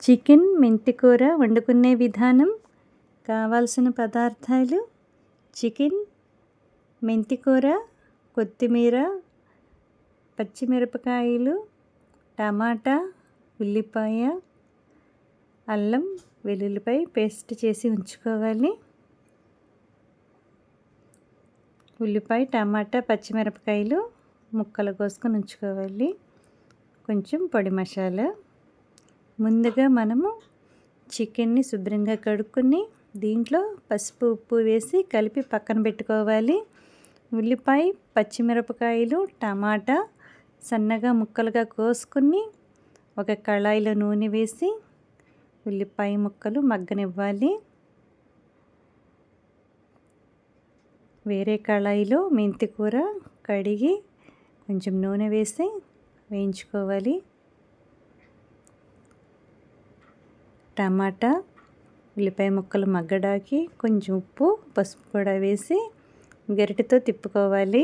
Chicken మెంతి కూర వండుకునే విధానం. కావాల్సిన పదార్థాలు: చికెన్, మెంతి కూర, కొత్తిమీర, పచ్చిమిరపకాయలు, టమాటా, ఉల్లిపాయ, అల్లం వెల్లుల్లిపాయ పేస్ట్ చేసి ఉంచుకోవాలి. ఉల్లిపాయ, టమాటా, పచ్చిమిరపకాయలు ముక్కలు కోసుకొని ఉంచుకోవాలి. కొంచెం పొడి మసాలా. ముందుగా మనము చికెన్ని శుభ్రంగా కడుక్కొని దీంట్లో పసుపు, ఉప్పు వేసి కలిపి పక్కన పెట్టుకోవాలి. ఉల్లిపాయ, పచ్చిమిరపకాయలు, టమాటా సన్నగా ముక్కలుగా కోసుకుని ఒక కళాయిలో నూనె వేసి ఉల్లిపాయ ముక్కలు మగ్గనివ్వాలి. వేరే కళాయిలో మెంతి కూర కడిగి కొంచెం నూనె వేసి వేయించుకోవాలి. టమాటా, ఉల్లిపాయ ముక్కలు మగ్గడానికి కొంచెం ఉప్పు, పసుపు కూడా వేసి గరిటెతో తిప్పుకోవాలి.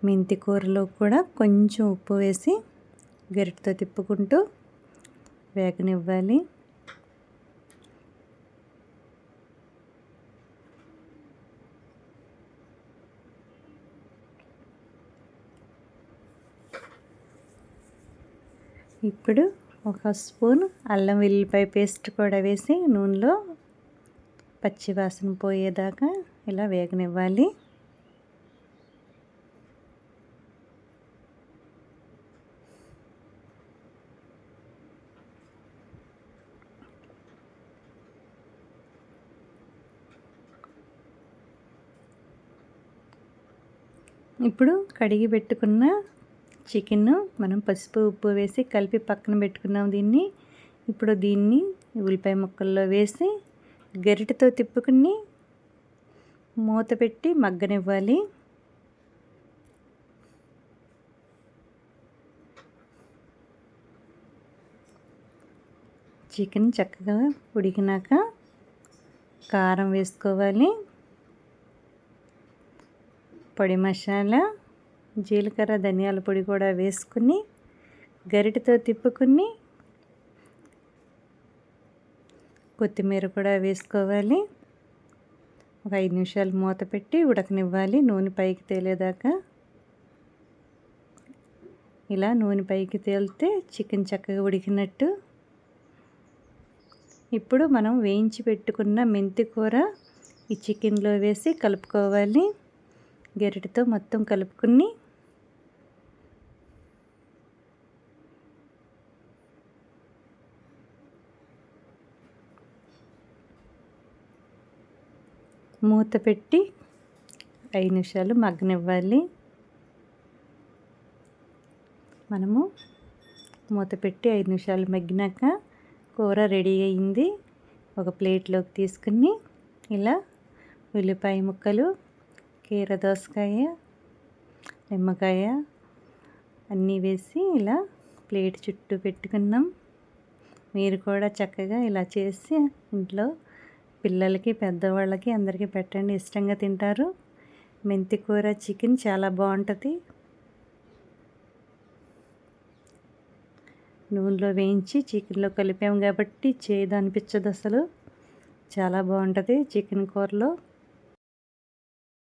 మెంతి కూరలో కూడా కొంచెం ఉప్పు వేసి గరిటెతో తిప్పుకుంటూ వేగనివ్వాలి. ఇప్పుడు ఒక స్పూన్ అల్లం వెల్లుల్లిపాయ పేస్ట్ కూడా వేసి నూనెలో పచ్చివాసన పోయేదాకా ఇలా వేగనివ్వాలి. ఇప్పుడు కడిగి పెట్టుకున్న చికెన్ను మనం పసుపు, ఉప్పు వేసి కలిపి పక్కన పెట్టుకున్నాం. దీన్ని ఉల్లిపాయ ముక్కల్లో వేసి గరిటెతో తిప్పుకుని మూత పెట్టి మగ్గనివ్వాలి. చికెన్ చక్కగా ఉడికినాక కారం వేసుకోవాలి. పొడి మసాలా, జీలకర్ర, ధనియాల పొడి కూడా వేసుకుని గరిటెతో తిప్పుకుని కొత్తిమీర కూడా వేసుకోవాలి. ఒక 5 నిమిషాలు మూత పెట్టి ఉడకనివ్వాలి నూనె పైకి తేలేదాకా. ఇలా నూనె పైకి తేలితే చికెన్ చక్కగా ఉడికినట్టు. ఇప్పుడు మనం వేయించి పెట్టుకున్న మెంతి కూర ఈ చికెన్లో వేసి కలుపుకోవాలి. గరిటెతో మొత్తం కలుపుకుని మూత పెట్టి 5 నిమిషాలు మగ్గనివ్వాలి. మనము మూత పెట్టి 5 నిమిషాలు మగ్గినాక కూర రెడీ అయింది. ఒక ప్లేట్లోకి తీసుకుని ఇలా ఉల్లిపాయ ముక్కలు, కీర దోసకాయ, నిమ్మకాయ అన్నీ వేసి ఇలా ప్లేట్ చుట్టూ పెట్టుకున్నాం. మీరు కూడా చక్కగా ఇలా చేసి ఇంట్లో పిల్లలకి, పెద్దవాళ్ళకి అందరికీ పెట్టండి. ఇష్టంగా తింటారు. మెంతి కూర చికెన్ చాలా బాగుంటుంది. నూనెలో వేయించి చికెన్లో కలిపాము కాబట్టి చేదు అనిపించదు అసలు. చాలా బాగుంటుంది చికెన్ కూరలో.